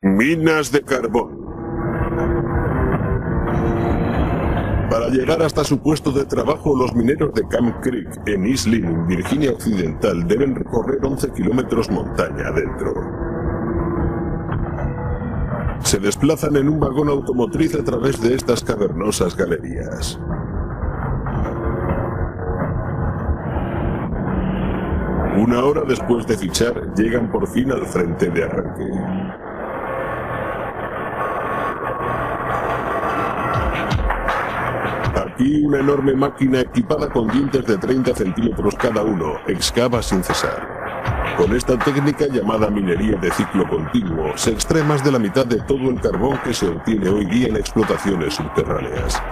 Minas de carbón. Para llegar hasta su puesto de trabajo, los mineros de Camp Creek, en East Lynn, Virginia Occidental, deben recorrer 11 kilómetros montaña adentro. Se desplazan en un vagón automotriz a través de estas cavernosas galerías. Una hora después de fichar, llegan por fin al frente de arranque. Aquí una enorme máquina equipada con dientes de 30 centímetros cada uno excava sin cesar. Con esta técnica llamada minería de ciclo continuo, se extrae más de la mitad de todo el carbón que se obtiene hoy día en explotaciones subterráneas.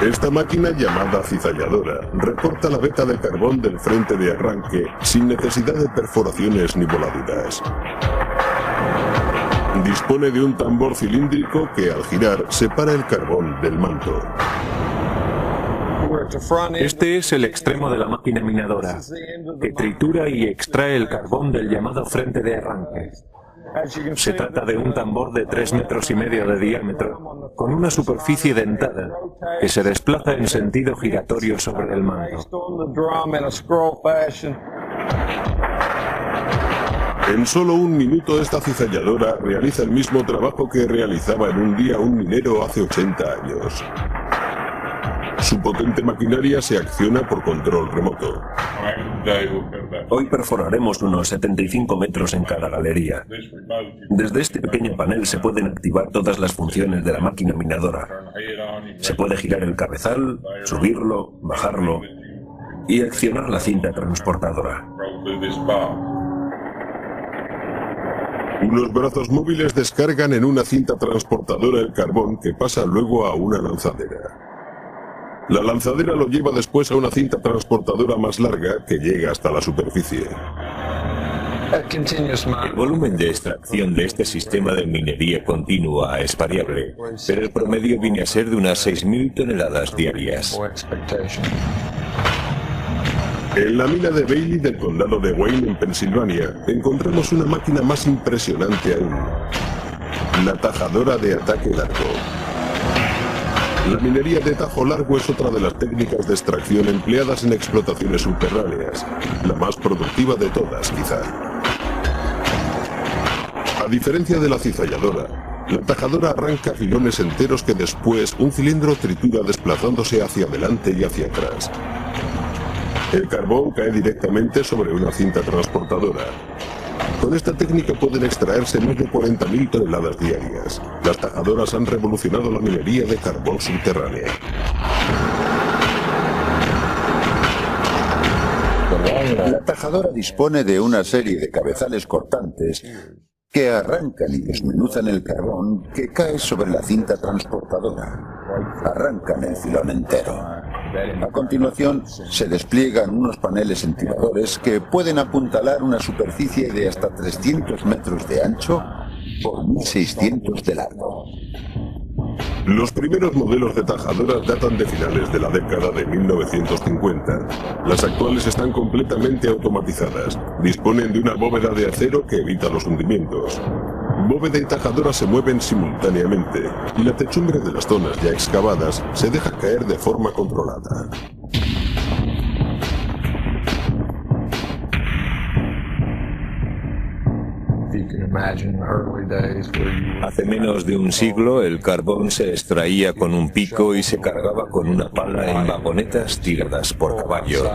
Esta máquina, llamada cizalladora, recorta la veta de carbón del frente de arranque sin necesidad de perforaciones ni voladuras. Dispone de un tambor cilíndrico que, al girar, separa el carbón del manto. Este es el extremo de la máquina minadora, que tritura y extrae el carbón del llamado frente de arranque. Se trata de un tambor de 3,5 metros de diámetro, con una superficie dentada, que se desplaza en sentido giratorio sobre el manto. En solo un minuto esta cizalladora realiza el mismo trabajo que realizaba en un día un minero hace 80 años. Su potente maquinaria se acciona por control remoto. Hoy perforaremos unos 75 metros en cada galería. Desde este pequeño panel se pueden activar todas las funciones de la máquina minadora. Se puede girar el cabezal, subirlo, bajarlo y accionar la cinta transportadora. Unos brazos móviles descargan en una cinta transportadora el carbón que pasa luego a una lanzadera. La lanzadera lo lleva después a una cinta transportadora más larga que llega hasta la superficie. El volumen de extracción de este sistema de minería continua es variable, pero el promedio viene a ser de unas 6.000 toneladas diarias. En la mina de Bailey del condado de Wayne, en Pensilvania, encontramos una máquina más impresionante aún: la tajadora de ataque largo. La minería de tajo largo es otra de las técnicas de extracción empleadas en explotaciones subterráneas, la más productiva de todas, quizá. A diferencia de la cizalladora, la tajadora arranca filones enteros que después un cilindro tritura desplazándose hacia adelante y hacia atrás. El carbón cae directamente sobre una cinta transportadora. Con esta técnica pueden extraerse más de 40.000 toneladas diarias. Las tajadoras han revolucionado la minería de carbón subterránea. La tajadora dispone de una serie de cabezales cortantes que arrancan y desmenuzan el carbón que cae sobre la cinta transportadora. Arrancan el filón entero. A continuación, se despliegan unos paneles entibadores que pueden apuntalar una superficie de hasta 300 metros de ancho por 1.600 de largo. Los primeros modelos de tajadoras datan de finales de la década de 1950. Las actuales están completamente automatizadas. Disponen de una bóveda de acero que evita los hundimientos. Bóveda y tajadora se mueven simultáneamente y la techumbre de las zonas ya excavadas se deja caer de forma controlada. Hace menos de un siglo el carbón se extraía con un pico y se cargaba con una pala en vagonetas tiradas por caballo.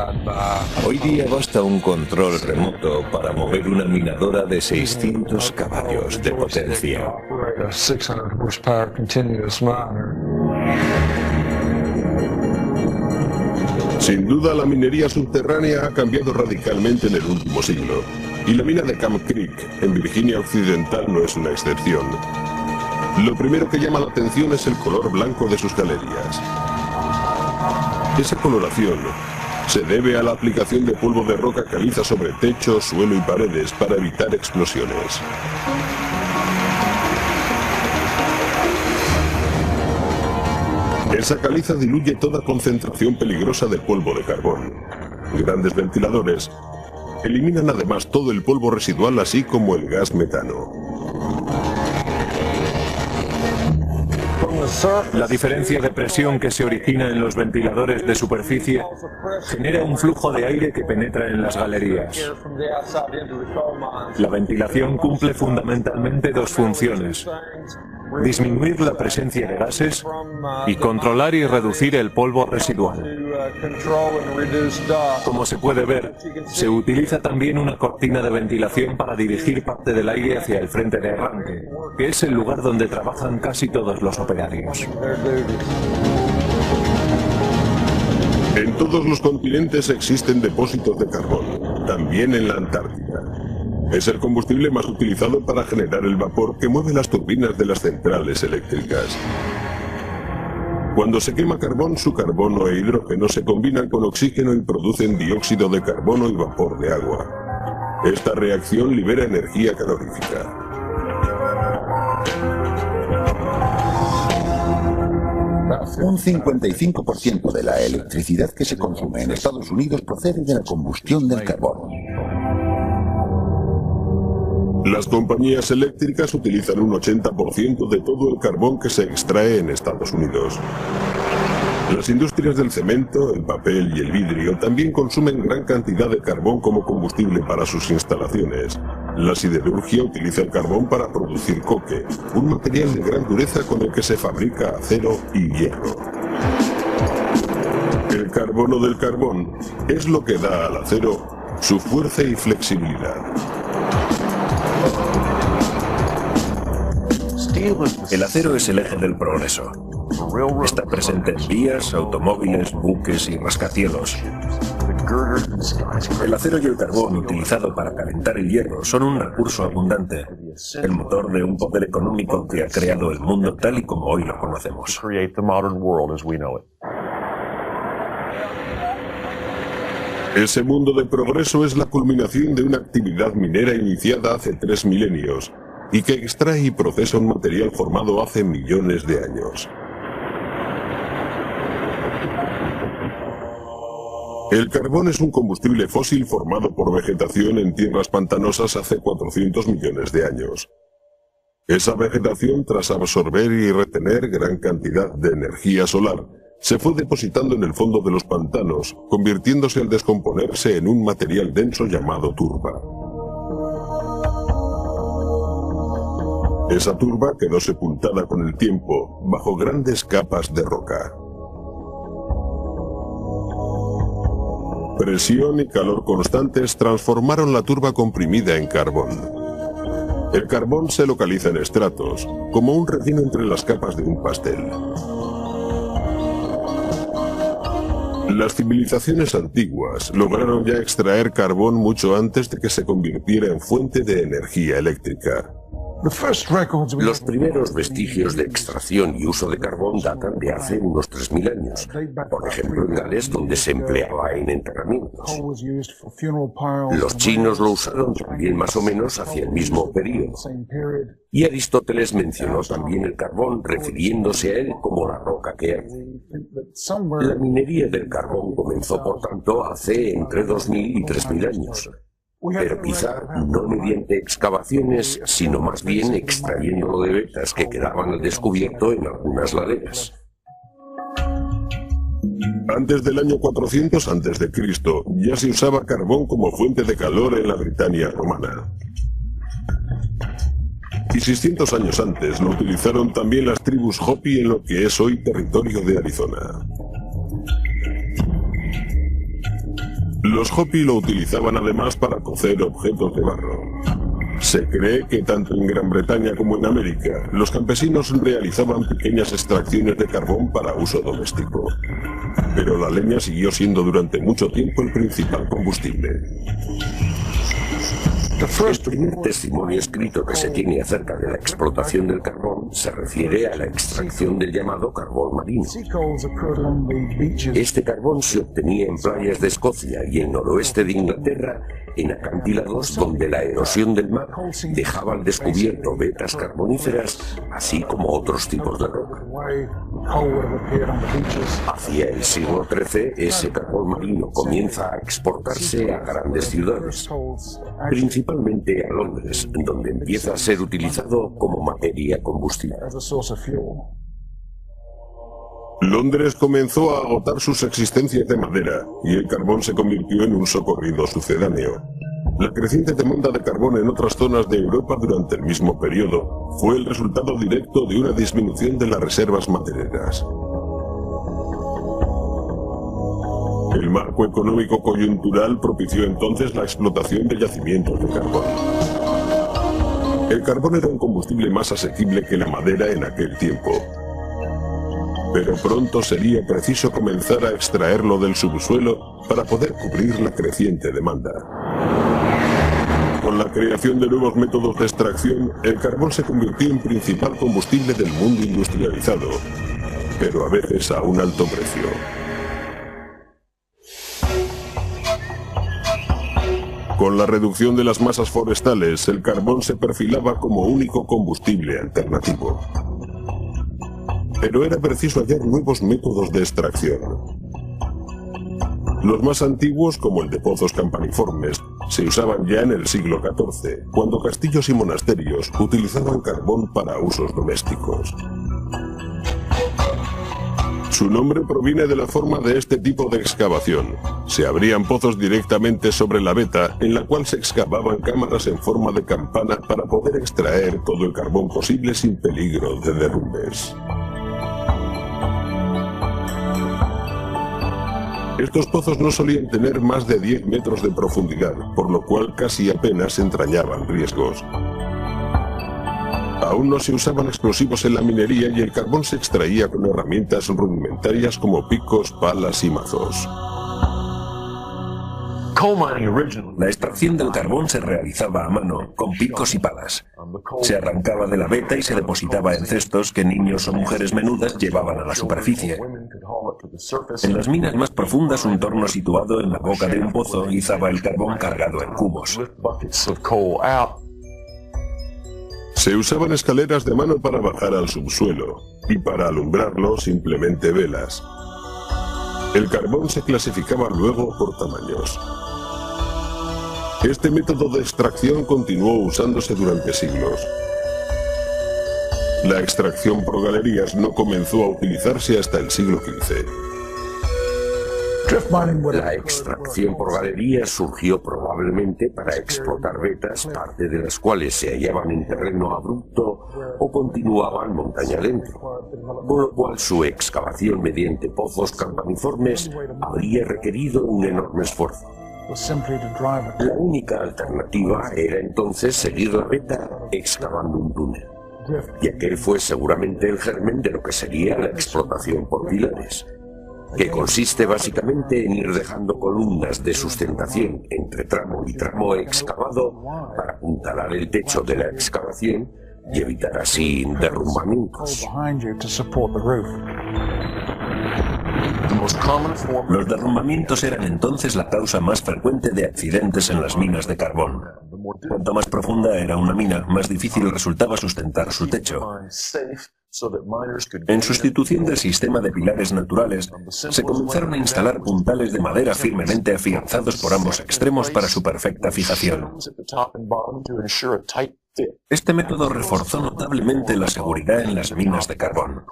Hoy día basta un control remoto para mover una minadora de 600 caballos de potencia. Sin duda, la minería subterránea ha cambiado radicalmente en el último siglo. Y la mina de Camp Creek, en Virginia Occidental, no es una excepción. Lo primero que llama la atención es el color blanco de sus galerías. Esa coloración se debe a la aplicación de polvo de roca caliza sobre techo, suelo y paredes para evitar explosiones. Esa caliza diluye toda concentración peligrosa de polvo de carbón. grandes ventiladores, eliminan además todo el polvo residual así como el gas metano. La diferencia de presión que se origina en los ventiladores de superficie genera un flujo de aire que penetra en las galerías. La ventilación cumple fundamentalmente dos funciones: disminuir la presencia de gases y controlar y reducir el polvo residual. Como se puede ver, se utiliza también una cortina de ventilación para dirigir parte del aire hacia el frente de arranque, que es el lugar donde trabajan casi todos los operarios. En todos los continentes existen depósitos de carbón, también en la Antártida. Es el combustible más utilizado para generar el vapor que mueve las turbinas de las centrales eléctricas. Cuando se quema carbón, su carbono e hidrógeno se combinan con oxígeno y producen dióxido de carbono y vapor de agua. Esta reacción libera energía calorífica. Un 55% de la electricidad que se consume en Estados Unidos procede de la combustión del carbón. Las compañías eléctricas utilizan un 80% de todo el carbón que se extrae en Estados Unidos. Las industrias del cemento, el papel y el vidrio también consumen gran cantidad de carbón como combustible para sus instalaciones. La siderurgia utiliza el carbón para producir coque, un material de gran dureza con el que se fabrica acero y hierro. El carbono del carbón es lo que da al acero su fuerza y flexibilidad. El acero es el eje del progreso. Está presente en vías, automóviles, buques y rascacielos. El acero y el carbón utilizado para calentar el hierro son un recurso abundante, el motor de un poder económico que ha creado el mundo tal y como hoy lo conocemos. Ese mundo de progreso es la culminación de una actividad minera iniciada hace 3 milenios y que extrae y procesa un material formado hace millones de años. El carbón es un combustible fósil formado por vegetación en tierras pantanosas hace 400 millones de años. Esa vegetación, tras absorber y retener gran cantidad de energía solar, se fue depositando en el fondo de los pantanos, convirtiéndose al descomponerse en un material denso llamado turba. Esa turba quedó sepultada con el tiempo bajo grandes capas de roca. Presión y calor constantes transformaron la turba comprimida en carbón. El carbón se localiza en estratos, como un racimo entre las capas de un pastel. Las civilizaciones antiguas lograron ya extraer carbón mucho antes de que se convirtiera en fuente de energía eléctrica. Los primeros vestigios de extracción y uso de carbón datan de hace unos 3000 años, por ejemplo en Gales, donde se empleaba en enterramientos. Los chinos lo usaron también más o menos hacia el mismo periodo. Y Aristóteles mencionó también el carbón, refiriéndose a él como la roca que arde. La minería del carbón comenzó, por tanto, hace entre 2000 y 3000 años. Pero quizá no mediante excavaciones, sino más bien extrayéndolo de vetas que quedaban al descubierto en algunas laderas. Antes del año 400 a.C., ya se usaba carbón como fuente de calor en la Britania romana. Y 600 años antes lo utilizaron también las tribus Hopi en lo que es hoy territorio de Arizona. Los Hopi lo utilizaban además para cocer objetos de barro. Se cree que tanto en Gran Bretaña como en América, los campesinos realizaban pequeñas extracciones de carbón para uso doméstico. Pero la leña siguió siendo durante mucho tiempo el principal combustible. El primer testimonio escrito que se tiene acerca de la explotación del carbón se refiere a la extracción del llamado carbón marino. Este carbón se obtenía en playas de Escocia y el noroeste de Inglaterra, en acantilados donde la erosión del mar dejaba al descubierto vetas carboníferas, así como otros tipos de roca. Hacia el siglo XIII, ese carbón marino comienza a exportarse a grandes ciudades, principalmente a Londres, donde empieza a ser utilizado como materia combustible. Londres comenzó a agotar sus existencias de madera y el carbón se convirtió en un socorrido sucedáneo. La creciente demanda de carbón en otras zonas de Europa durante el mismo periodo fue el resultado directo de una disminución de las reservas madereras. El marco económico coyuntural propició entonces la explotación de yacimientos de carbón. El carbón era un combustible más asequible que la madera en aquel tiempo. Pero pronto sería preciso comenzar a extraerlo del subsuelo para poder cubrir la creciente demanda. Con la creación de nuevos métodos de extracción, el carbón se convirtió en principal combustible del mundo industrializado, pero a veces a un alto precio. Con la reducción de las masas forestales, el carbón se perfilaba como único combustible alternativo. Pero era preciso hallar nuevos métodos de extracción. Los más antiguos, como el de pozos campaniformes, se usaban ya en el siglo XIV, cuando castillos y monasterios utilizaban carbón para usos domésticos. Su nombre proviene de la forma de este tipo de excavación. Se abrían pozos directamente sobre la veta, en la cual se excavaban cámaras en forma de campana para poder extraer todo el carbón posible sin peligro de derrumbes. Estos pozos no solían tener más de 10 metros de profundidad, por lo cual casi apenas entrañaban riesgos. Aún no se usaban explosivos en la minería y el carbón se extraía con herramientas rudimentarias como picos, palas y mazos. La extracción del carbón se realizaba a mano, con picos y palas. Se arrancaba de la veta y se depositaba en cestos que niños o mujeres menudas llevaban a la superficie. En las minas más profundas, un torno situado en la boca de un pozo izaba el carbón cargado en cubos. Se usaban escaleras de mano para bajar al subsuelo, y para alumbrarlo simplemente velas. El carbón se clasificaba luego por tamaños. Este método de extracción continuó usándose durante siglos. La extracción por galerías no comenzó a utilizarse hasta el siglo XV. La extracción por galerías surgió probablemente para explotar vetas, parte de las cuales se hallaban en terreno abrupto o continuaban montaña adentro, con lo cual su excavación mediante pozos campaniformes habría requerido un enorme esfuerzo. La única alternativa era entonces seguir la veta excavando un túnel, y aquel fue seguramente el germen de lo que sería la explotación por pilares, que consiste básicamente en ir dejando columnas de sustentación entre tramo y tramo excavado para apuntalar el techo de la excavación y evitar así derrumbamientos. Los derrumbamientos eran entonces la causa más frecuente de accidentes en las minas de carbón. Cuanto más profunda era una mina, más difícil resultaba sustentar su techo. En sustitución del sistema de pilares naturales, se comenzaron a instalar puntales de madera firmemente afianzados por ambos extremos para su perfecta fijación. Este método reforzó notablemente la seguridad en las minas de carbón.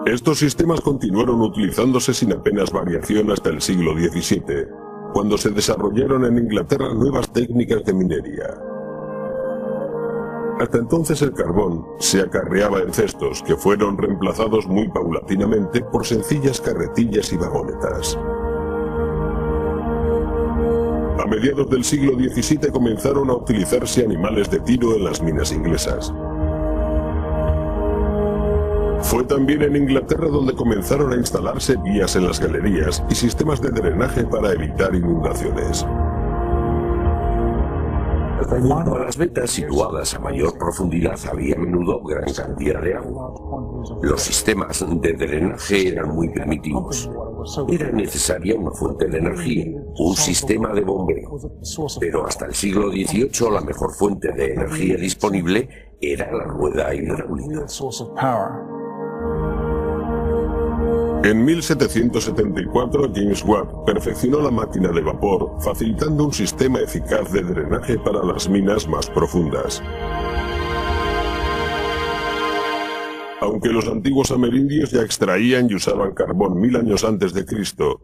Estos sistemas continuaron utilizándose sin apenas variación hasta el siglo XVII, cuando se desarrollaron en Inglaterra nuevas técnicas de minería. Hasta entonces el carbón se acarreaba en cestos que fueron reemplazados muy paulatinamente por sencillas carretillas y vagonetas. A mediados del siglo XVII comenzaron a utilizarse animales de tiro en las minas inglesas. Fue también en Inglaterra donde comenzaron a instalarse vías en las galerías y sistemas de drenaje para evitar inundaciones. Junto a las vetas situadas a mayor profundidad había a menudo gran cantidad de agua. Los sistemas de drenaje eran muy primitivos. Era necesaria una fuente de energía, un sistema de bombeo. Pero hasta el siglo XVIII la mejor fuente de energía disponible era la rueda hidráulica. En 1774, James Watt perfeccionó la máquina de vapor, facilitando un sistema eficaz de drenaje para las minas más profundas. Aunque los antiguos amerindios ya extraían y usaban carbón 1000 años antes de Cristo,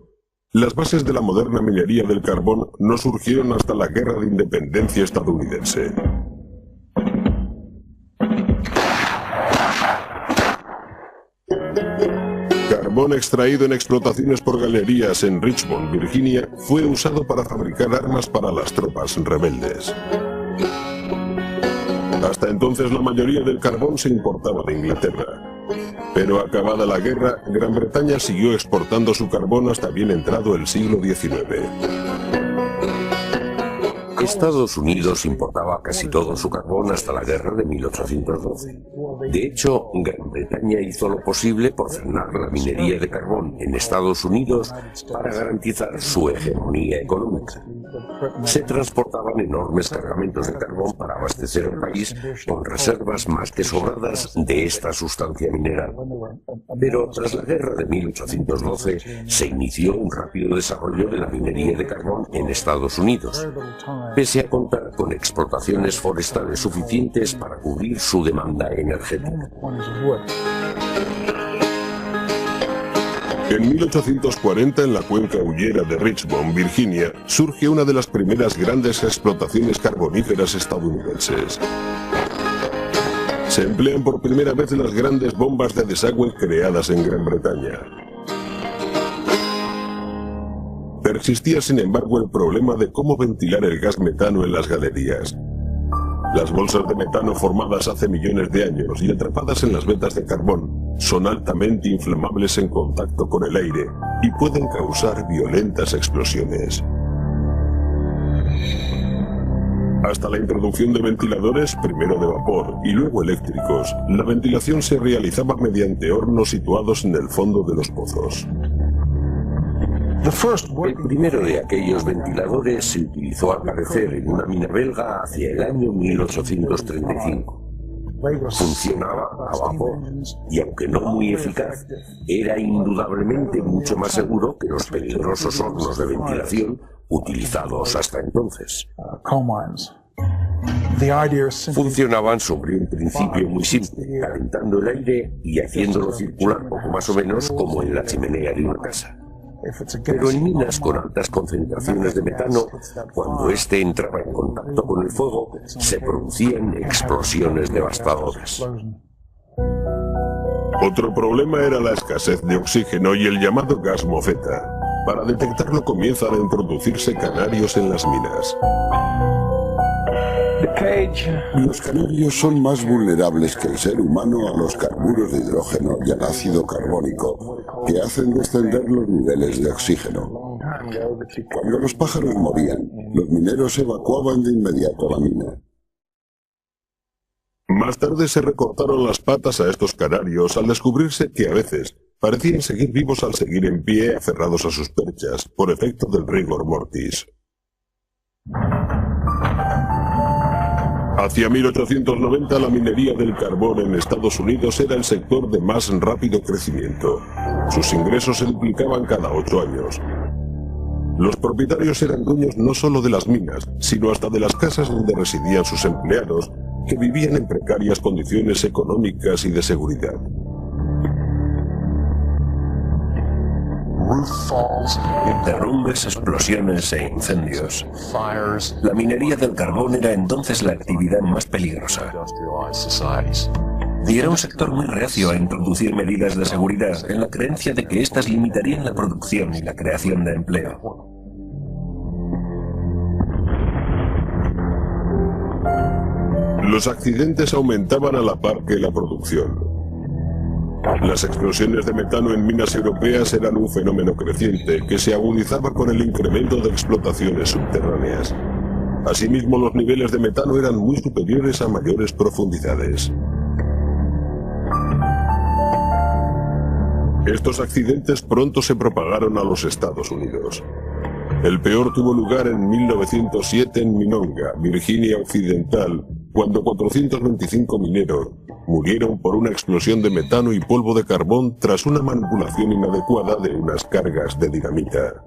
las bases de la moderna minería del carbón no surgieron hasta la Guerra de Independencia estadounidense. Carbón extraído en explotaciones por galerías en Richmond, Virginia, fue usado para fabricar armas para las tropas rebeldes. Hasta entonces la mayoría del carbón se importaba de Inglaterra. Pero acabada la guerra, Gran Bretaña siguió exportando su carbón hasta bien entrado el siglo XIX. Estados Unidos importaba casi todo su carbón hasta la guerra de 1812. De hecho, Gran Bretaña hizo lo posible por frenar la minería de carbón en Estados Unidos para garantizar su hegemonía económica. Se transportaban enormes cargamentos de carbón para abastecer al país con reservas más que sobradas de esta sustancia mineral. Pero tras la guerra de 1812 se inició un rápido desarrollo de la minería de carbón en Estados Unidos, pese a contar con explotaciones forestales suficientes para cubrir su demanda energética. En 1840, en la cuenca hullera de Richmond, Virginia, surge una de las primeras grandes explotaciones carboníferas estadounidenses. Se emplean por primera vez las grandes bombas de desagüe creadas en Gran Bretaña. Persistía, sin embargo, el problema de cómo ventilar el gas metano en las galerías. Las bolsas de metano formadas hace millones de años y atrapadas en las vetas de carbón son altamente inflamables en contacto con el aire y pueden causar violentas explosiones. Hasta la introducción de ventiladores, primero de vapor y luego eléctricos, la ventilación se realizaba mediante hornos situados en el fondo de los pozos. El primero de aquellos ventiladores se utilizó al parecer en una mina belga hacia el año 1835. Funcionaba a vapor y, aunque no muy eficaz, era indudablemente mucho más seguro que los peligrosos hornos de ventilación utilizados hasta entonces. Funcionaban sobre un principio muy simple, calentando el aire y haciéndolo circular poco más o menos como en la chimenea de una casa. Pero en minas con altas concentraciones de metano, cuando éste entraba en contacto con el fuego, se producían explosiones devastadoras. Otro problema era la escasez de oxígeno y el llamado gas mofeta. Para detectarlo comienzan a introducirse canarios en las minas. Los canarios son más vulnerables que el ser humano a los carburos de hidrógeno y al ácido carbónico, que hacen descender los niveles de oxígeno. Cuando los pájaros morían, los mineros evacuaban de inmediato la mina. Más tarde se recortaron las patas a estos canarios al descubrirse que a veces parecían seguir vivos al seguir en pie aferrados a sus perchas por efecto del rigor mortis. Hacia 1890 la minería del carbón en Estados Unidos era el sector de más rápido crecimiento. Sus ingresos se duplicaban cada 8 años. Los propietarios eran dueños no solo de las minas, sino hasta de las casas donde residían sus empleados, que vivían en precarias condiciones económicas y de seguridad. Derrumbes, explosiones e incendios. La minería del carbón era entonces la actividad más peligrosa. Y era un sector muy reacio a introducir medidas de seguridad en la creencia de que éstas limitarían la producción y la creación de empleo. Los accidentes aumentaban a la par que la producción. Las explosiones de metano en minas europeas eran un fenómeno creciente que se agudizaba con el incremento de explotaciones subterráneas. Asimismo, los niveles de metano eran muy superiores a mayores profundidades. Estos accidentes pronto se propagaron a los Estados Unidos. El peor tuvo lugar en 1907 en Minonga, Virginia Occidental, cuando 425 mineros murieron por una explosión de metano y polvo de carbón tras una manipulación inadecuada de unas cargas de dinamita.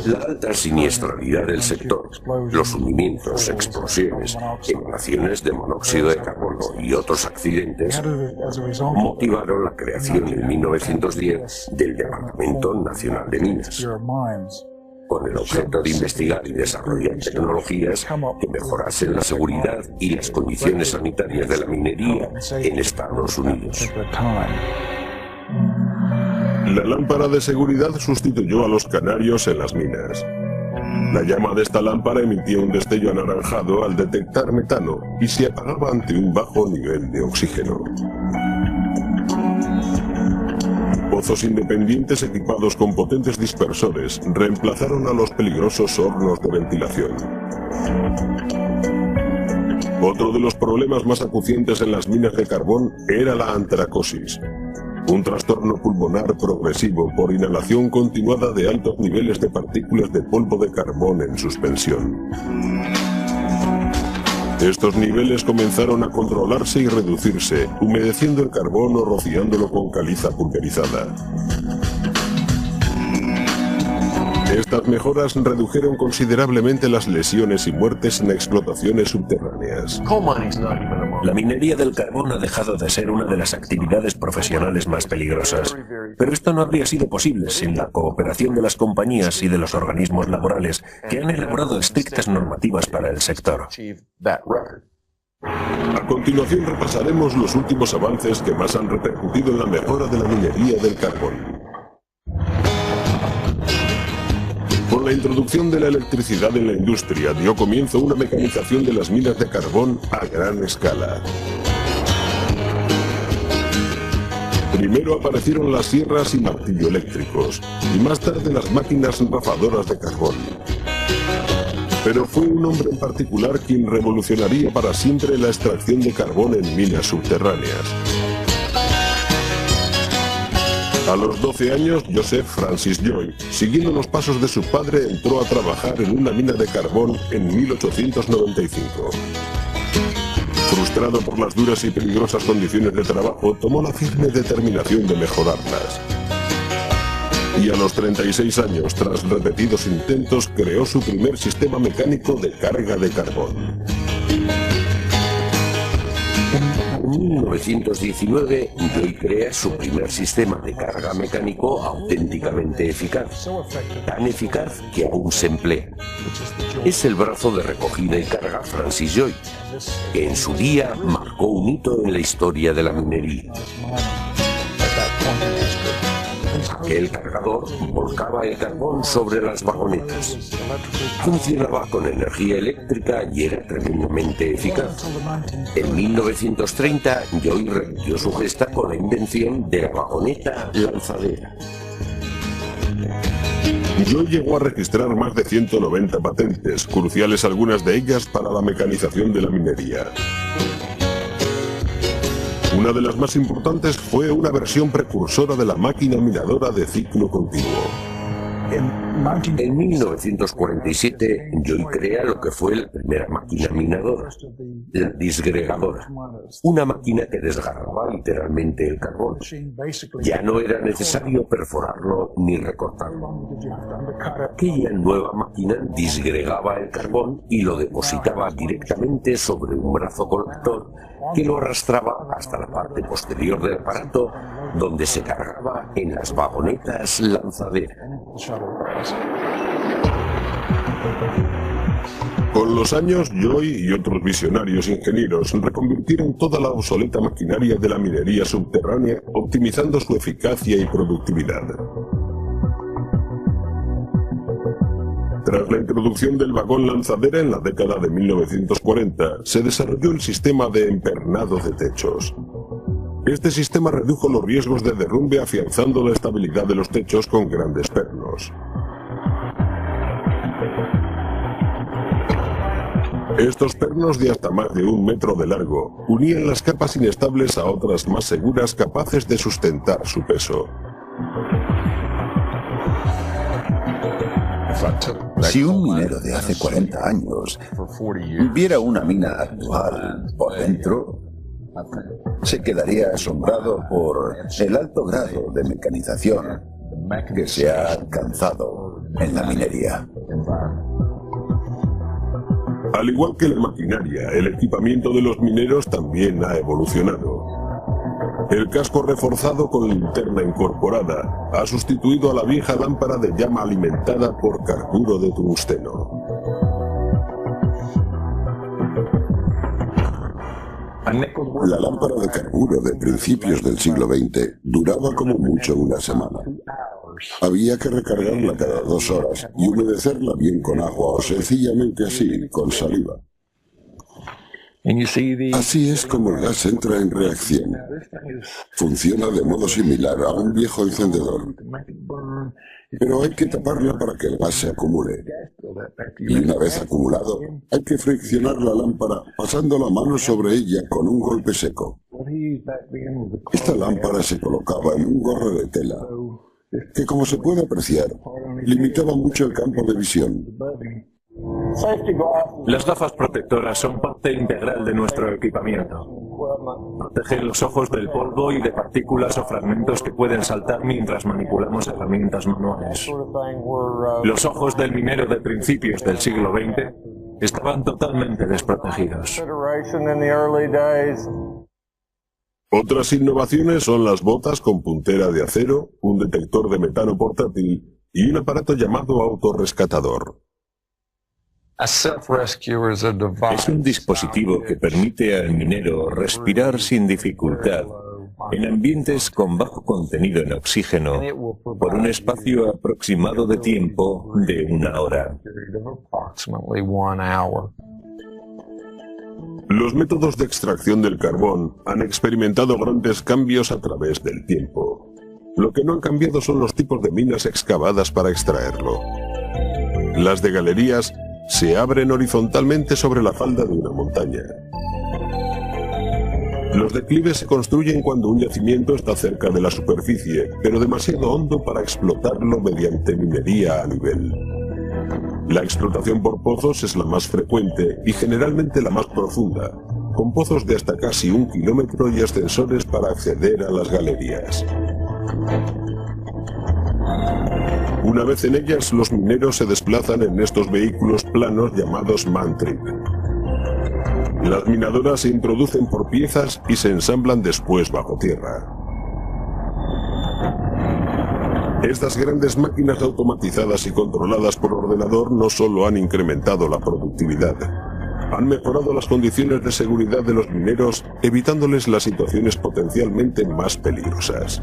La alta siniestralidad del sector, los hundimientos, explosiones, emanaciones de monóxido de carbono y otros accidentes motivaron la creación en 1910 del Departamento Nacional de Minas, con el objeto de investigar y desarrollar tecnologías que mejorasen la seguridad y las condiciones sanitarias de la minería en Estados Unidos. La lámpara de seguridad sustituyó a los canarios en las minas. La llama de esta lámpara emitía un destello anaranjado al detectar metano y se apagaba ante un bajo nivel de oxígeno. Pozos independientes equipados con potentes dispersores reemplazaron a los peligrosos hornos de ventilación. Otro de los problemas más acuciantes en las minas de carbón era la antracosis, un trastorno pulmonar progresivo por inhalación continuada de altos niveles de partículas de polvo de carbón en suspensión. Estos niveles comenzaron a controlarse y reducirse, humedeciendo el carbón o rociándolo con caliza pulverizada. Estas mejoras redujeron considerablemente las lesiones y muertes en explotaciones subterráneas. La minería del carbón ha dejado de ser una de las actividades profesionales más peligrosas. Pero esto no habría sido posible sin la cooperación de las compañías y de los organismos laborales que han elaborado estrictas normativas para el sector. A continuación repasaremos los últimos avances que más han repercutido en la mejora de la minería del carbón. Con la introducción de la electricidad en la industria dio comienzo una mecanización de las minas de carbón a gran escala. Primero aparecieron las sierras y martillo eléctricos, y más tarde las máquinas rafadoras de carbón. Pero fue un hombre en particular quien revolucionaría para siempre la extracción de carbón en minas subterráneas. A los 12 años, Joseph Francis Joy, siguiendo los pasos de su padre, entró a trabajar en una mina de carbón en 1895. Frustrado por las duras y peligrosas condiciones de trabajo, tomó la firme determinación de mejorarlas. Y a los 36 años, tras repetidos intentos, creó su primer sistema mecánico de carga de carbón. En 1919, Joy crea su primer sistema de carga mecánico auténticamente eficaz, tan eficaz que aún se emplea. Es el brazo de recogida y carga Francis Joy, que en su día marcó un hito en la historia de la minería. Aquel cargador volcaba el carbón sobre las vagonetas. Funcionaba con energía eléctrica y era tremendamente eficaz. En 1930, Joy repitió su gesta con la invención de la vagoneta lanzadera. Joy llegó a registrar más de 190 patentes, cruciales algunas de ellas para la mecanización de la minería. Una de las más importantes fue una versión precursora de la máquina minadora de ciclo continuo. En 1947, Joy crea lo que fue la primera máquina minadora, la disgregadora, una máquina que desgarraba literalmente el carbón. Ya no era necesario perforarlo ni recortarlo. Aquella nueva máquina disgregaba el carbón y lo depositaba directamente sobre un brazo colector que lo arrastraba hasta la parte posterior del aparato, donde se cargaba en las vagonetas lanzaderas. Con los años, Joy y otros visionarios ingenieros reconvirtieron toda la obsoleta maquinaria de la minería subterránea, optimizando su eficacia y productividad. Tras la introducción del vagón lanzadera en la década de 1940, se desarrolló el sistema de empernado de techos. Este sistema redujo los riesgos de derrumbe afianzando la estabilidad de los techos con grandes pernos. Estos pernos de hasta más de 1 metro de largo unían las capas inestables a otras más seguras capaces de sustentar su peso. Si un minero de hace 40 años viera una mina actual por dentro, se quedaría asombrado por el alto grado de mecanización que se ha alcanzado en la minería. Al igual que la maquinaria, el equipamiento de los mineros también ha evolucionado. El casco reforzado con linterna incorporada ha sustituido a la vieja lámpara de llama alimentada por carburo de tungsteno. La lámpara de carburo de principios del siglo XX duraba como mucho una semana. Había que recargarla cada 2 horas y humedecerla bien con agua o sencillamente así, con saliva. Así es como el gas entra en reacción. Funciona de modo similar a un viejo encendedor. Pero hay que taparla para que el gas se acumule. Y una vez acumulado, hay que friccionar la lámpara pasando la mano sobre ella con un golpe seco. Esta lámpara se colocaba en un gorro de tela, que como se puede apreciar, limitaba mucho el campo de visión. Las gafas protectoras son parte integral de nuestro equipamiento. Protegen los ojos del polvo y de partículas o fragmentos que pueden saltar mientras manipulamos herramientas manuales. Los ojos del minero de principios del siglo XX estaban totalmente desprotegidos. Otras innovaciones son las botas con puntera de acero, un detector de metano portátil y un aparato llamado autorrescatador. Es un dispositivo que permite al minero respirar sin dificultad en ambientes con bajo contenido en oxígeno por un espacio aproximado de tiempo de 1 hora. Los métodos de extracción del carbón han experimentado grandes cambios a través del tiempo. Lo que no han cambiado son los tipos de minas excavadas para extraerlo. Las de galerías se abren horizontalmente sobre la falda de una montaña. Los declives se construyen cuando un yacimiento está cerca de la superficie, pero demasiado hondo para explotarlo mediante minería a nivel. La explotación por pozos es la más frecuente y generalmente la más profunda, con pozos de hasta casi 1 kilómetro y ascensores para acceder a las galerías. Una vez en ellas, los mineros se desplazan en estos vehículos planos llamados Mantrik. Las minadoras se introducen por piezas y se ensamblan después bajo tierra. Estas grandes máquinas automatizadas y controladas por ordenador no solo han incrementado la productividad, han mejorado las condiciones de seguridad de los mineros, evitándoles las situaciones potencialmente más peligrosas.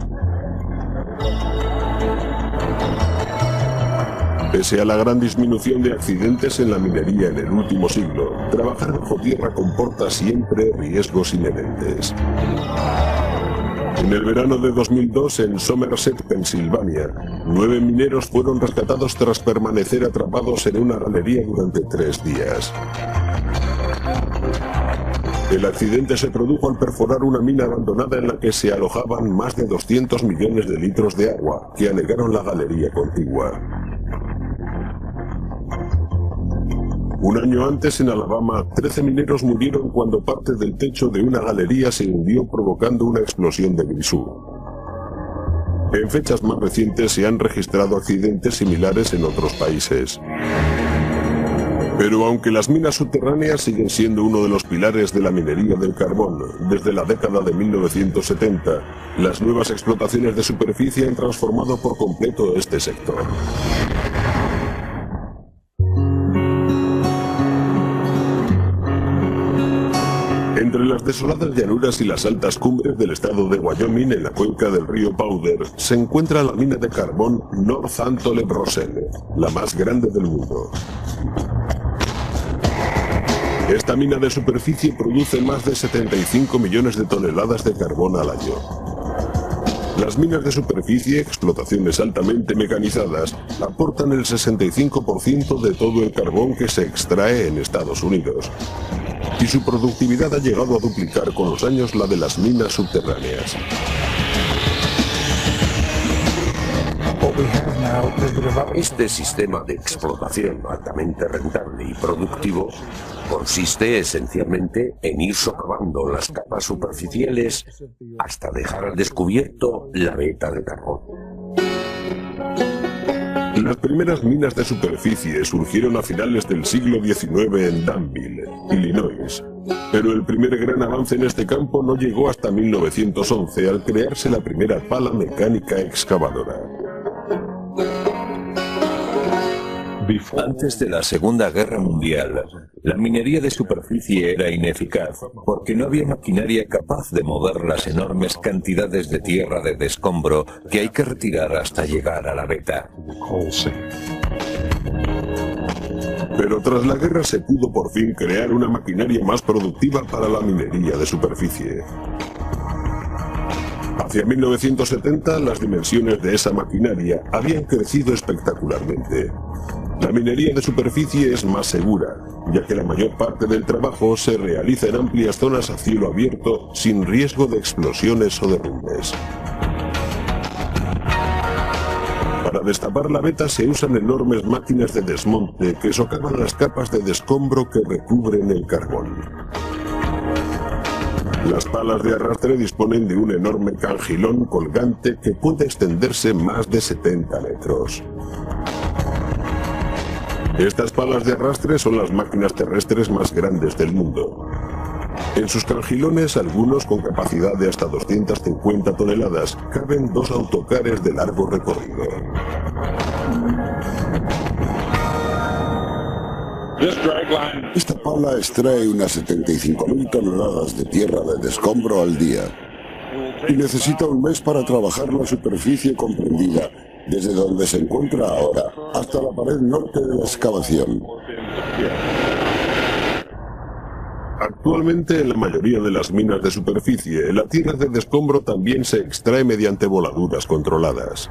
Pese a la gran disminución de accidentes en la minería en el último siglo, trabajar bajo tierra comporta siempre riesgos inherentes. En el verano de 2002, en Somerset, Pensilvania, 9 mineros fueron rescatados tras permanecer atrapados en una galería durante 3 días. El accidente se produjo al perforar una mina abandonada en la que se alojaban más de 200 millones de litros de agua que anegaron la galería contigua. Un año antes, en Alabama, 13 mineros murieron cuando parte del techo de una galería se hundió provocando una explosión de grisú. En fechas más recientes se han registrado accidentes similares en otros países. Pero aunque las minas subterráneas siguen siendo uno de los pilares de la minería del carbón desde la década de 1970, las nuevas explotaciones de superficie han transformado por completo este sector. Entre las desoladas llanuras y las altas cumbres del estado de Wyoming, en la cuenca del río Powder, se encuentra la mina de carbón North Antelope Rossell, la más grande del mundo. Esta mina de superficie produce más de 75 millones de toneladas de carbón al año. Las minas de superficie, explotaciones altamente mecanizadas, aportan el 65% de todo el carbón que se extrae en Estados Unidos. Y su productividad ha llegado a duplicar con los años la de las minas subterráneas. Este sistema de explotación altamente rentable y productivo consiste esencialmente en ir socavando las capas superficiales hasta dejar al descubierto la veta de carbón. Las primeras minas de superficie surgieron a finales del siglo XIX en Danville, Illinois. Pero el primer gran avance en este campo no llegó hasta 1911 al crearse la primera pala mecánica excavadora. Antes de la Segunda Guerra Mundial, la minería de superficie era ineficaz porque no había maquinaria capaz de mover las enormes cantidades de tierra de descombro que hay que retirar hasta llegar a la veta. Pero tras la guerra se pudo por fin crear una maquinaria más productiva para la minería de superficie. Hacia 1970 las dimensiones de esa maquinaria habían crecido espectacularmente. La minería de superficie es más segura, ya que la mayor parte del trabajo se realiza en amplias zonas a cielo abierto sin riesgo de explosiones o derrumbes. Para destapar la veta se usan enormes máquinas de desmonte que socavan las capas de descombro que recubren el carbón. Las palas de arrastre disponen de un enorme cangilón colgante que puede extenderse más de 70 metros. Estas palas de arrastre son las máquinas terrestres más grandes del mundo. En sus cangilones, algunos con capacidad de hasta 250 toneladas, caben 2 autocares de largo recorrido. Esta pala extrae unas 75.000 toneladas de tierra de descombro al día y necesita un mes para trabajar la superficie comprendida desde donde se encuentra ahora hasta la pared norte de la excavación. Actualmente en la mayoría de las minas de superficie, la tierra de descombro también se extrae mediante voladuras controladas.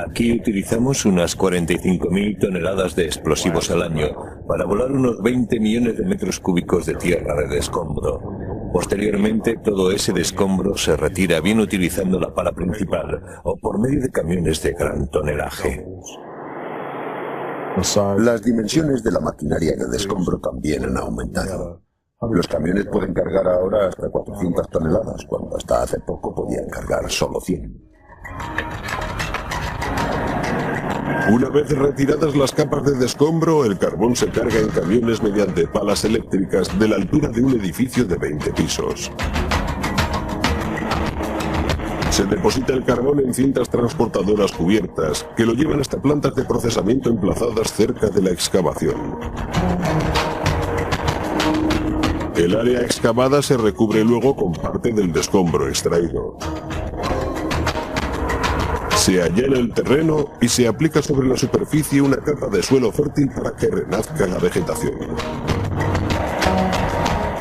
Aquí utilizamos unas 45.000 toneladas de explosivos al año para volar unos 20 millones de metros cúbicos de tierra de descombro. Posteriormente, todo ese descombro se retira bien utilizando la pala principal o por medio de camiones de gran tonelaje. Las dimensiones de la maquinaria de descombro también han aumentado. Los camiones pueden cargar ahora hasta 400 toneladas, cuando hasta hace poco podían cargar solo 100. Una vez retiradas las capas de descombro, el carbón se carga en camiones mediante palas eléctricas de la altura de un edificio de 20 pisos. Se deposita el carbón en cintas transportadoras cubiertas, que lo llevan hasta plantas de procesamiento emplazadas cerca de la excavación. El área excavada se recubre luego con parte del descombro extraído. Se allana el terreno y se aplica sobre la superficie una capa de suelo fértil para que renazca la vegetación.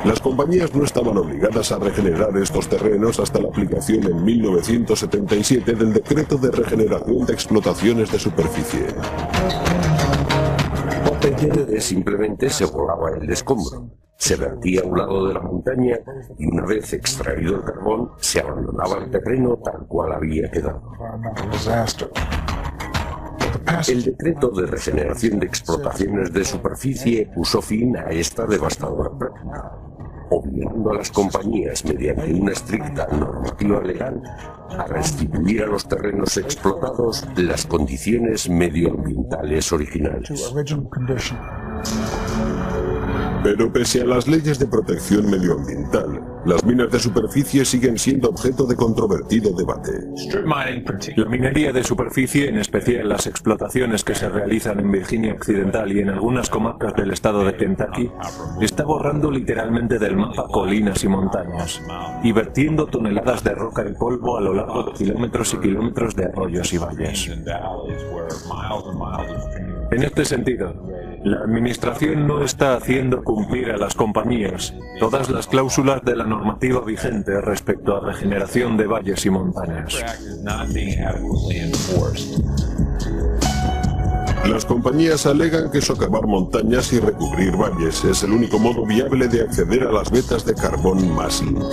Las compañías no estaban obligadas a regenerar estos terrenos hasta la aplicación en 1977 del Decreto de Regeneración de Explotaciones de Superficie. Simplemente se volaba el descombro, se vertía a un lado de la montaña y una vez extraído el carbón se abandonaba el terreno tal cual había quedado. El decreto de regeneración de explotaciones de superficie puso fin a esta devastadora práctica, obligando a las compañías mediante una estricta normativa legal a restituir a los terrenos explotados las condiciones medioambientales originales. Pero pese a las leyes de protección medioambiental, las minas de superficie siguen siendo objeto de controvertido debate. La minería de superficie, en especial las explotaciones que se realizan en Virginia Occidental y en algunas comarcas del estado de Kentucky, está borrando literalmente del mapa colinas y montañas, y vertiendo toneladas de roca y polvo a lo largo de kilómetros y kilómetros de arroyos y valles. En este sentido, la Administración no está haciendo cumplir a las compañías todas las cláusulas de la normativa vigente respecto a regeneración de valles y montañas. Las compañías alegan que socavar montañas y recubrir valles es el único modo viable de acceder a las vetas de carbón más limpio.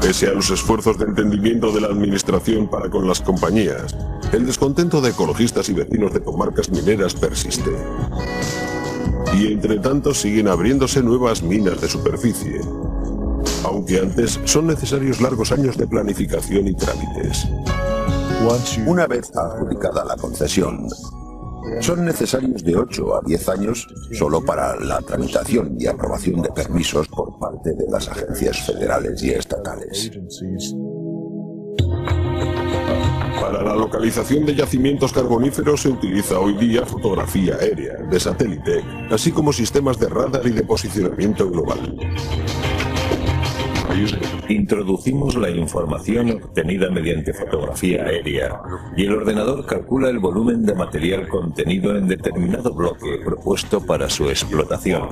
Pese a los esfuerzos de entendimiento de la Administración para con las compañías, el descontento de ecologistas y vecinos de comarcas mineras persiste. Y entre tanto siguen abriéndose nuevas minas de superficie, aunque antes son necesarios largos años de planificación y trámites. Una vez adjudicada la concesión, son necesarios de 8 a 10 años solo para la tramitación y aprobación de permisos por parte de las agencias federales y estatales. Para la localización de yacimientos carboníferos se utiliza hoy día fotografía aérea, de satélite, así como sistemas de radar y de posicionamiento global. Introducimos la información obtenida mediante fotografía aérea y el ordenador calcula el volumen de material contenido en determinado bloque propuesto para su explotación.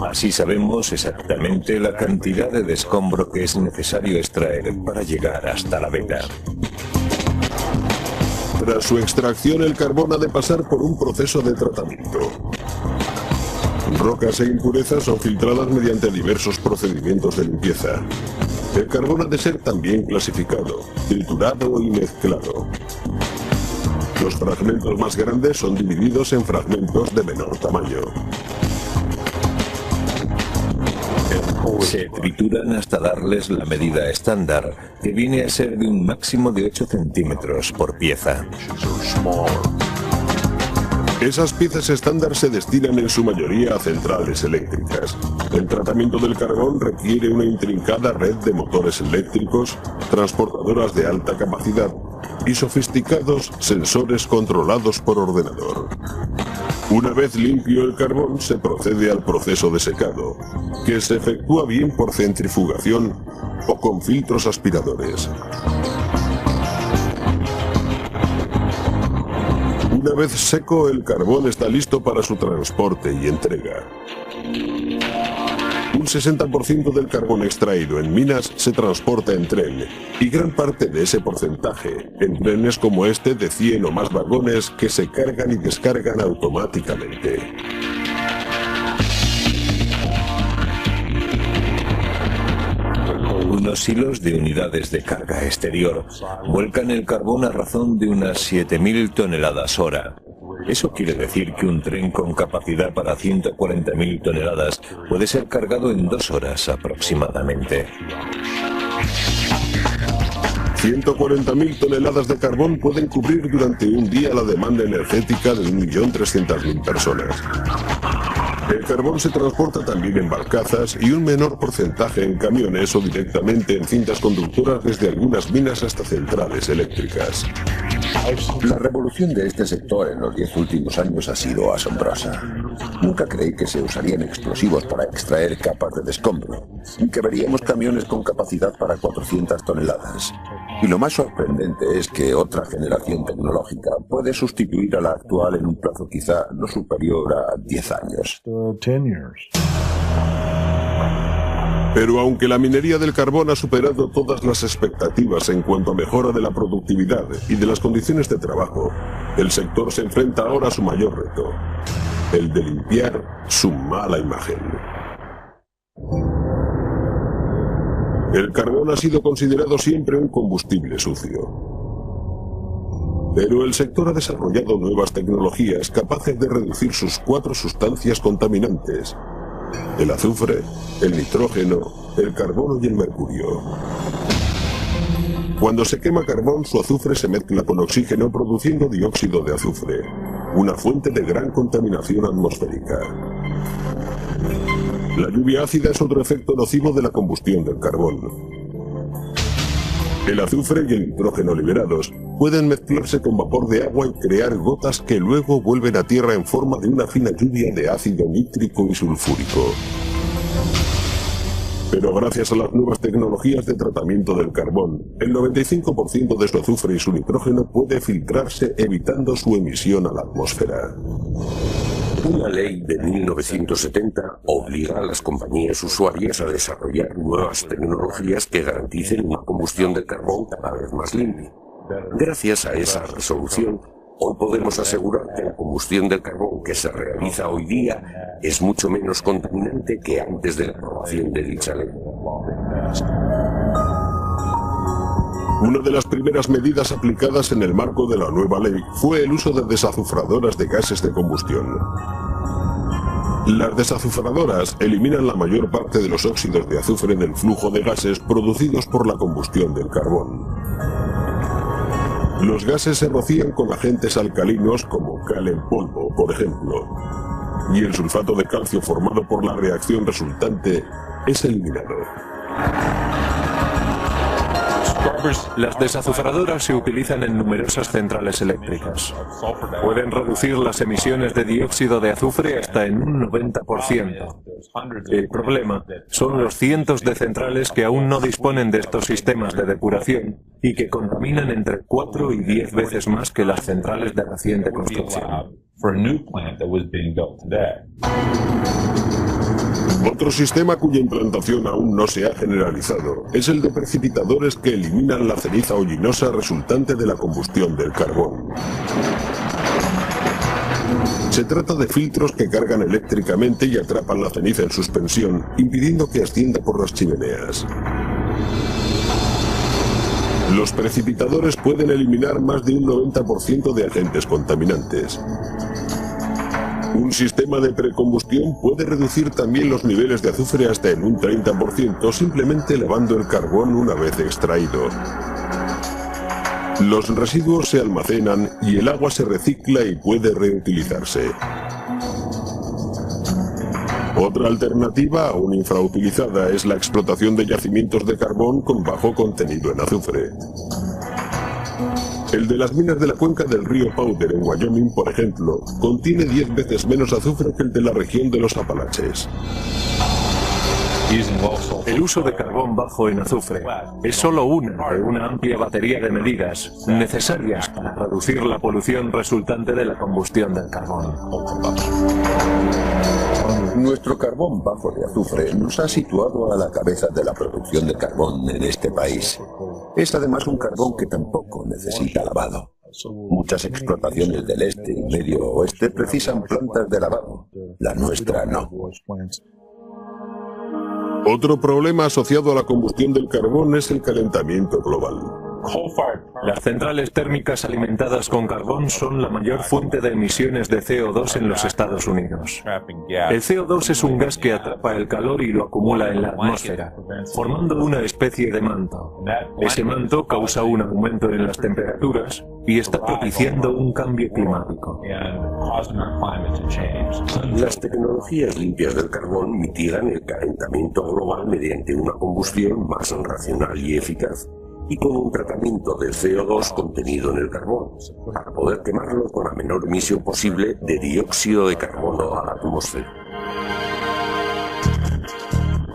Así sabemos exactamente la cantidad de escombro que es necesario extraer para llegar hasta la veta. Tras su extracción, el carbón ha de pasar por un proceso de tratamiento. Rocas e impurezas son filtradas mediante diversos procedimientos de limpieza. El carbón ha de ser también clasificado, triturado y mezclado. Los fragmentos más grandes son divididos en fragmentos de menor tamaño. Se trituran hasta darles la medida estándar, que viene a ser de un máximo de 8 centímetros por pieza. Esas piezas estándar se destinan en su mayoría a centrales eléctricas. El tratamiento del carbón requiere una intrincada red de motores eléctricos, transportadoras de alta capacidad y sofisticados sensores controlados por ordenador. Una vez limpio el carbón, se procede al proceso de secado, que se efectúa bien por centrifugación o con filtros aspiradores. Una vez seco, el carbón está listo para su transporte y entrega. Un 60% del carbón extraído en minas se transporta en tren, y gran parte de ese porcentaje en trenes como este de 100 o más vagones que se cargan y descargan automáticamente. Unos hilos de unidades de carga exterior vuelcan el carbón a razón de unas 7.000 toneladas hora. Eso quiere decir que un tren con capacidad para 140.000 toneladas puede ser cargado en 2 horas aproximadamente. 140.000 toneladas de carbón pueden cubrir durante un día la demanda energética de 1.300.000 personas. El carbón se transporta también en barcazas y un menor porcentaje en camiones o directamente en cintas conductoras desde algunas minas hasta centrales eléctricas. La revolución de este sector en los 10 últimos años ha sido asombrosa. Nunca creí que se usarían explosivos para extraer capas de escombro, y que veríamos camiones con capacidad para 400 toneladas. Y lo más sorprendente es que otra generación tecnológica puede sustituir a la actual en un plazo quizá no superior a 10 años. Pero aunque la minería del carbón ha superado todas las expectativas en cuanto a mejora de la productividad y de las condiciones de trabajo, el sector se enfrenta ahora a su mayor reto, el de limpiar su mala imagen. El carbón ha sido considerado siempre un combustible sucio. Pero el sector ha desarrollado nuevas tecnologías capaces de reducir sus 4 sustancias contaminantes: el azufre, el nitrógeno, el carbono y el mercurio. Cuando se quema carbón, su azufre se mezcla con oxígeno produciendo dióxido de azufre, una fuente de gran contaminación atmosférica. La lluvia ácida es otro efecto nocivo de la combustión del carbón. El azufre y el nitrógeno liberados pueden mezclarse con vapor de agua y crear gotas que luego vuelven a tierra en forma de una fina lluvia de ácido nítrico y sulfúrico. Pero gracias a las nuevas tecnologías de tratamiento del carbón, el 95% de su azufre y su nitrógeno puede filtrarse evitando su emisión a la atmósfera. Una ley de 1970 obliga a las compañías usuarias a desarrollar nuevas tecnologías que garanticen una combustión del carbón cada vez más limpia. Gracias a esa resolución, hoy podemos asegurar que la combustión del carbón que se realiza hoy día es mucho menos contaminante que antes de la aprobación de dicha ley. Una de las primeras medidas aplicadas en el marco de la nueva ley fue el uso de desazufradoras de gases de combustión. Las desazufradoras eliminan la mayor parte de los óxidos de azufre del flujo de gases producidos por la combustión del carbón. Los gases se rocían con agentes alcalinos como cal en polvo, por ejemplo, y el sulfato de calcio formado por la reacción resultante es eliminado. Las desazufradoras se utilizan en numerosas centrales eléctricas. Pueden reducir las emisiones de dióxido de azufre hasta en un 90%. El problema son los cientos de centrales que aún no disponen de estos sistemas de depuración y que contaminan entre 4 y 10 veces más que las centrales de reciente construcción. Otro sistema cuya implantación aún no se ha generalizado es el de precipitadores que eliminan la ceniza hollinosa resultante de la combustión del carbón. Se trata de filtros que cargan eléctricamente y atrapan la ceniza en suspensión, impidiendo que ascienda por las chimeneas. Los precipitadores pueden eliminar más de un 90% de agentes contaminantes. Un sistema de precombustión puede reducir también los niveles de azufre hasta en un 30% simplemente lavando el carbón una vez extraído. Los residuos se almacenan y el agua se recicla y puede reutilizarse. Otra alternativa aún infrautilizada es la explotación de yacimientos de carbón con bajo contenido en azufre. El de las minas de la cuenca del río Powder en Wyoming, por ejemplo, contiene 10 veces menos azufre que el de la región de los Apalaches. El uso de carbón bajo en azufre es solo una de una amplia batería de medidas necesarias para reducir la polución resultante de la combustión del carbón. Nuestro carbón bajo de azufre nos ha situado a la cabeza de la producción de carbón en este país. Es además un carbón que tampoco necesita lavado. Muchas explotaciones del este y medio oeste precisan plantas de lavado. La nuestra no. Otro problema asociado a la combustión del carbón es el calentamiento global. Las centrales térmicas alimentadas con carbón son la mayor fuente de emisiones de CO2 en los Estados Unidos. El CO2 es un gas que atrapa el calor y lo acumula en la atmósfera, formando una especie de manto. Ese manto causa un aumento en las temperaturas y está propiciando un cambio climático. Las tecnologías limpias del carbón mitigan el calentamiento global mediante una combustión más racional y eficaz, y con un tratamiento del CO2 contenido en el carbón, para poder quemarlo con la menor emisión posible de dióxido de carbono a la atmósfera.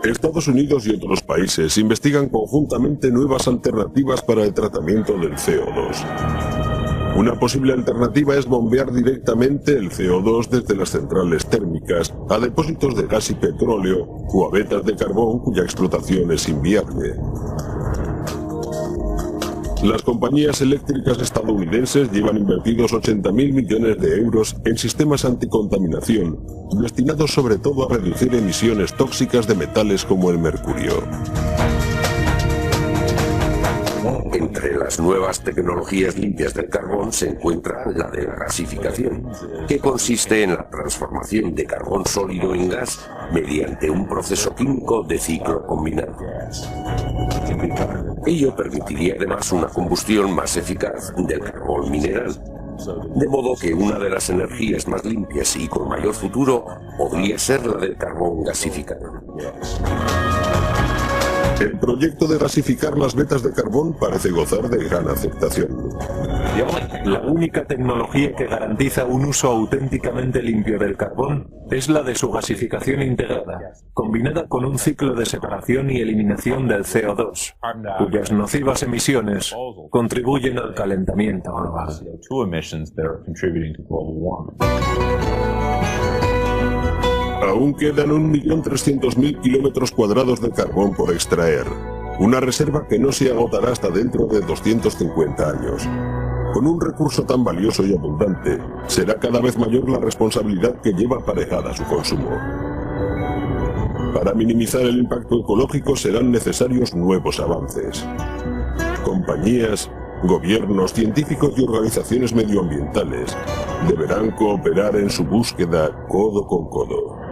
Estados Unidos y otros países investigan conjuntamente nuevas alternativas para el tratamiento del CO2. Una posible alternativa es bombear directamente el CO2 desde las centrales térmicas a depósitos de gas y petróleo o a vetas de carbón cuya explotación es inviable. Las compañías eléctricas estadounidenses llevan invertidos 80.000 millones de euros en sistemas anticontaminación, destinados sobre todo a reducir emisiones tóxicas de metales como el mercurio. Entre las nuevas tecnologías limpias del carbón se encuentra la de la gasificación, que consiste en la transformación de carbón sólido en gas mediante un proceso químico de ciclo combinado. Ello permitiría además una combustión más eficaz del carbón mineral, de modo que una de las energías más limpias y con mayor futuro podría ser la del carbón gasificado. El proyecto de gasificar las vetas de carbón parece gozar de gran aceptación. La única tecnología que garantiza un uso auténticamente limpio del carbón es la de su gasificación integrada, combinada con un ciclo de separación y eliminación del CO2, cuyas nocivas emisiones contribuyen al calentamiento global. Aún quedan 1.300.000 kilómetros cuadrados de carbón por extraer, una reserva que no se agotará hasta dentro de 250 años. Con un recurso tan valioso y abundante, será cada vez mayor la responsabilidad que lleva aparejada su consumo. Para minimizar el impacto ecológico serán necesarios nuevos avances. Compañías, gobiernos, científicos y organizaciones medioambientales deberán cooperar en su búsqueda codo con codo.